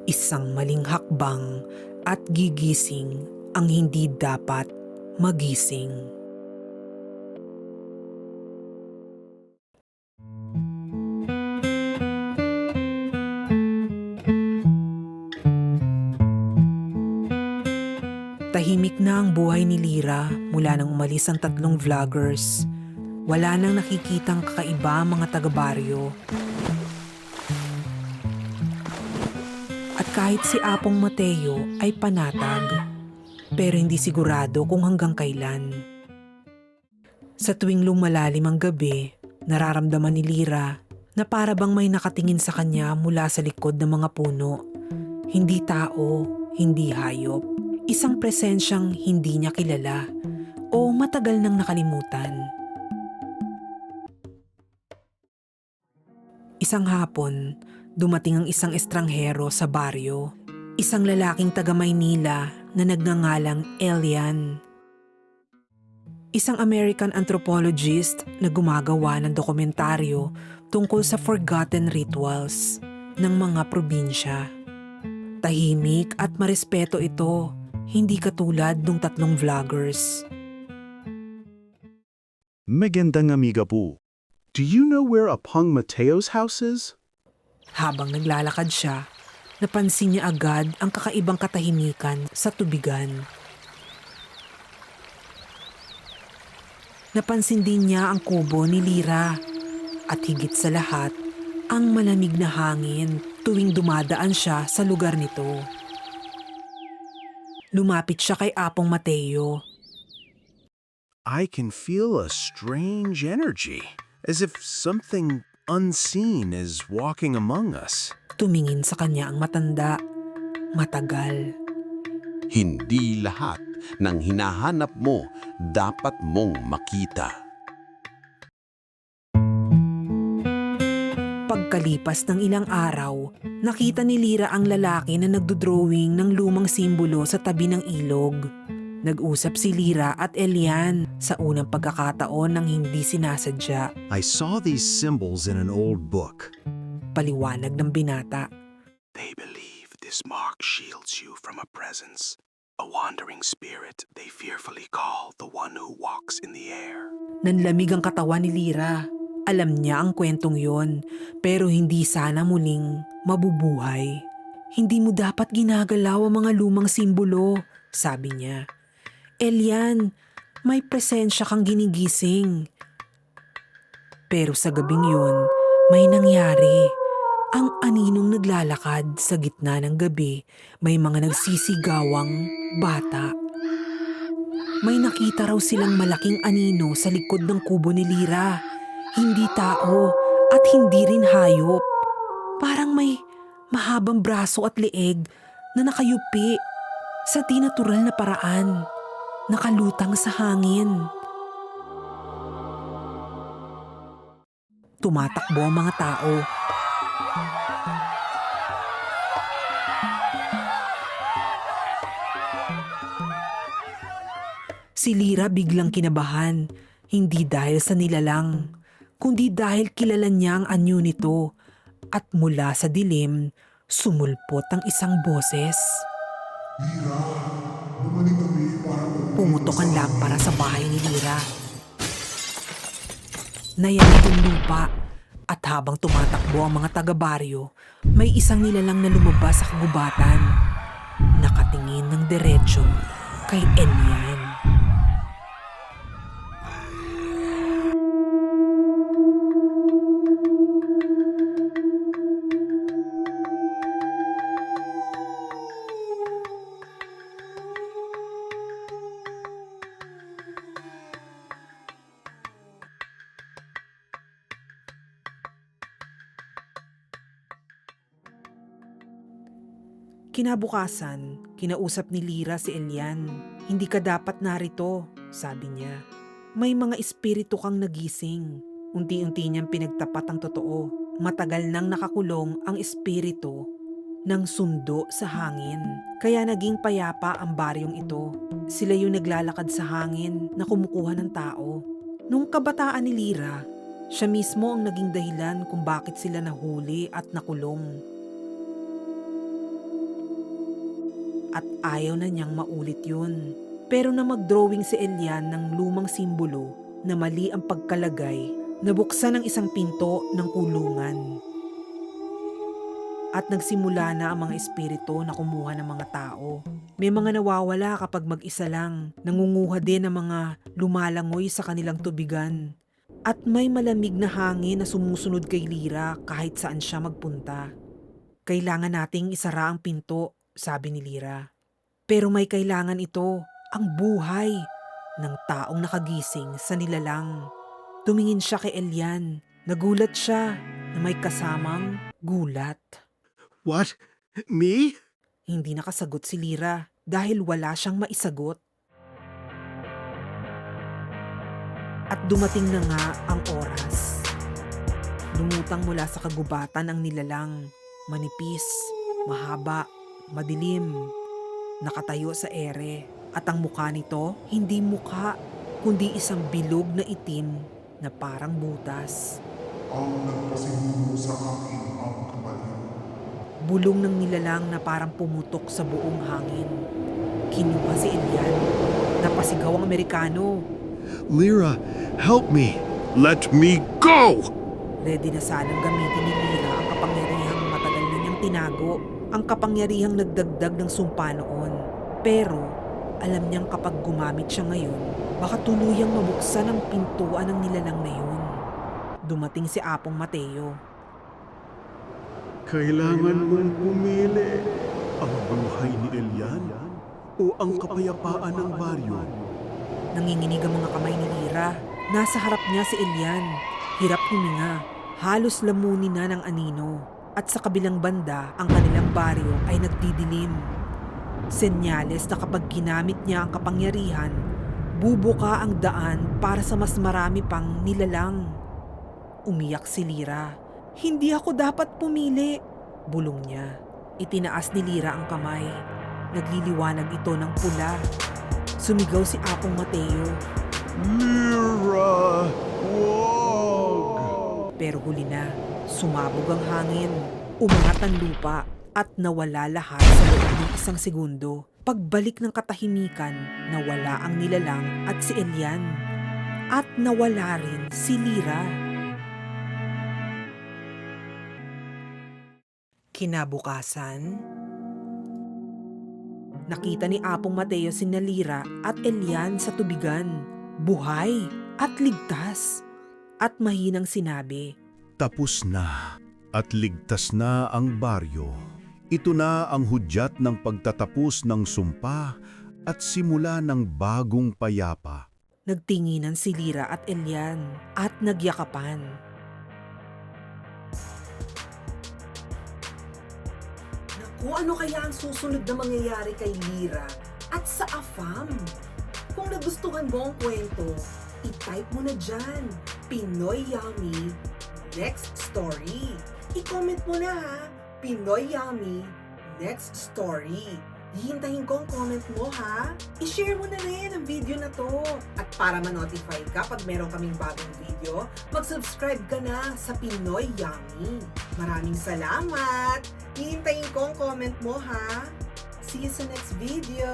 Isang maling hakbang at gigising ang hindi dapat magising. Tahimik na ang buhay ni Lyra mula nang umalis ang tatlong vloggers. Wala nang nakikitang kakaiba ang mga taga-baryo. At kahit si Apong Mateo ay panatag, pero hindi sigurado kung hanggang kailan. Sa tuwing lumalalim ang gabi, nararamdaman ni Lyra na para bang may nakatingin sa kanya mula sa likod ng mga puno. Hindi tao, hindi hayop. Isang presensyang hindi niya kilala o matagal nang nakalimutan. Isang hapon, dumating ang isang estranghero sa baryo. Isang lalaking taga Maynila na nagngangalang Elian. Isang American anthropologist na gumagawa ng dokumentaryo tungkol sa forgotten rituals ng mga probinsya. Tahimik at marespeto ito, hindi katulad ng tatlong vloggers. Magandang amiga po. Do you know where Apong Mateo's house is? Habang naglalakad siya, napansin niya agad ang kakaibang katahimikan sa tubigan. Napansin din niya ang kubo ni Lyra at higit sa lahat, ang malamig na hangin tuwing dumadaan siya sa lugar nito. Lumapit siya kay Apong Mateo. I can feel a strange energy, as if something unseen is walking among us. Tumingin sa kanya ang matanda. Matagal. Hindi lahat ng hinahanap mo dapat mong makita. Pagkalipas ng ilang araw, nakita ni Lyra ang lalaki na nagdodrawing ng lumang simbolo sa tabi ng ilog. Nag-usap si Lyra at Elian sa unang pagkakataon ng hindi sinasadya. I saw these symbols in an old book. Paliwanag ng binata. They believe this mark shields you from a presence, a wandering spirit they fearfully call the one who walks in the air. Nanlamig ang katawan ni Lyra. Alam niya ang kwentong yon, pero hindi sana muling mabubuhay. Hindi mo dapat ginagalaw ang mga lumang simbolo, sabi niya. Elian, may presensya kang ginigising. Pero sa gabing yun, may nangyari. Ang aninong naglalakad sa gitna ng gabi, may mga nagsisigawang bata. May nakita raw silang malaking anino sa likod ng kubo ni Lyra. Hindi tao at hindi rin hayop. Parang may mahabang braso at leeg na nakayupi sa di natural na paraan, nakalutang sa hangin. Tumatakbo ang mga tao. Si Lyra biglang kinabahan, hindi dahil sa nilalang, kundi dahil kilala niya ang anyo nito at mula sa dilim, sumulpot ang isang boses. Pumutok ang lampara sa bahay ni Lyra. Nayanig ang lupa at habang tumatakbo ang mga taga-baryo, may isang nilalang na lumabas sa kagubatan. Nakatingin ng diretsyo kay Elian. Kinabukasan, kinausap ni Lyra si Elian. Hindi ka dapat narito, sabi niya. May mga espiritu kang nagising. Unti-unti niyang pinagtapat ang totoo. Matagal nang nakakulong ang espiritu ng sundo sa hangin. Kaya naging payapa ang baryong ito. Sila yung naglalakad sa hangin na kumukuha ng tao. Nung kabataan ni Lyra, siya mismo ang naging dahilan kung bakit sila nahuli at nakulong. at ayaw na niyang maulit yun. Pero na mag-drawing si Elian ng lumang simbolo na mali ang pagkalagay, nabuksan ang isang pinto ng kulungan. At nagsimula na ang mga espiritu na kumuha ng mga tao. May mga nawawala kapag mag-isa lang, nangunguha din ng mga lumalangoy sa kanilang tubigan. At may malamig na hangin na sumusunod kay Lyra kahit saan siya magpunta. Kailangan nating isara ang pinto, sabi ni Lyra. Pero may kailangan ito, ang buhay ng taong nakagising sa nilalang. Tumingin siya kay Elian. Nagulat siya na may kasamang gulat. What? Me? Hindi nakasagot si Lyra dahil wala siyang maisagot. At dumating na nga ang oras. Lumutang mula sa kagubatan ang nilalang. Manipis, mahaba, madilim. Nakatayo sa ere. At ang mukha nito, hindi mukha, kundi isang bilog na itim na parang butas. Bulong ng nilalang na parang pumutok sa buong hangin. Kinuha si Elian. Napasigaw ang Amerikano. Lyra, help me! Let me go! Ready na sanang gamitin ni Lyra ang kapangyarihang matagal na niyang tinago, ang kapangyarihang nagdagdag ng sumpa noon. Pero alam niyang kapag gumamit siya ngayon, baka tuluyang mabuksan ang pintuan ng nilalang na yun. Dumating si Apong Mateo. Kailangan mong pumili. Ang buhay ni Elian o ang kapayapaan ng baryo? Nanginginig ang mga kamay ni Lyra. Nasa harap niya si Elian. Hirap huminga. Halos lamunin na ng anino. At sa kabilang banda, ang kanilang baryo ay nagdidilim. Senyales na kapag ginamit niya ang kapangyarihan, bubuka ang daan para sa mas marami pang nilalang. Umiyak si Lyra. Hindi ako dapat pumili, bulong niya. Itinaas ni Lyra ang kamay. Nagliliwanag ito ng pula. Sumigaw si Apong Mateo. Lyra! Wag! Pero huli na, sumabog ang hangin, umangat ang lupa at nawala lahat sa loob ng isang segundo. Pagbalik ng katahimikan, nawala ang nilalang at si Elian. At nawala rin si Lyra. Kinabukasan, nakita ni Apong Mateo sina Lyra at Elian sa tubigan, buhay at ligtas. At mahinang sinabi, Tapos na at ligtas na ang baryo. Ito na ang hudyat ng pagtatapos ng sumpa at simula ng bagong payapa. nagtinginan si Lyra at Elian at nagyakapan. Naku, ano kaya ang susunod na mangyayari kay Lyra at sa AFAM? Kung nagustuhan mo ang kwento, i-type mo na dyan, Pinoy Yummy Next Story. I-comment mo na ha, Pinoy Yummy Next Story. Hihintayin ko ang comment mo ha. I-share mo na rin ang video na to. At para ma-notify ka pag meron kaming bagong video, mag-subscribe ka na sa Pinoy Yummy. Maraming salamat! Hihintayin ko ang comment mo ha. See you sa next video!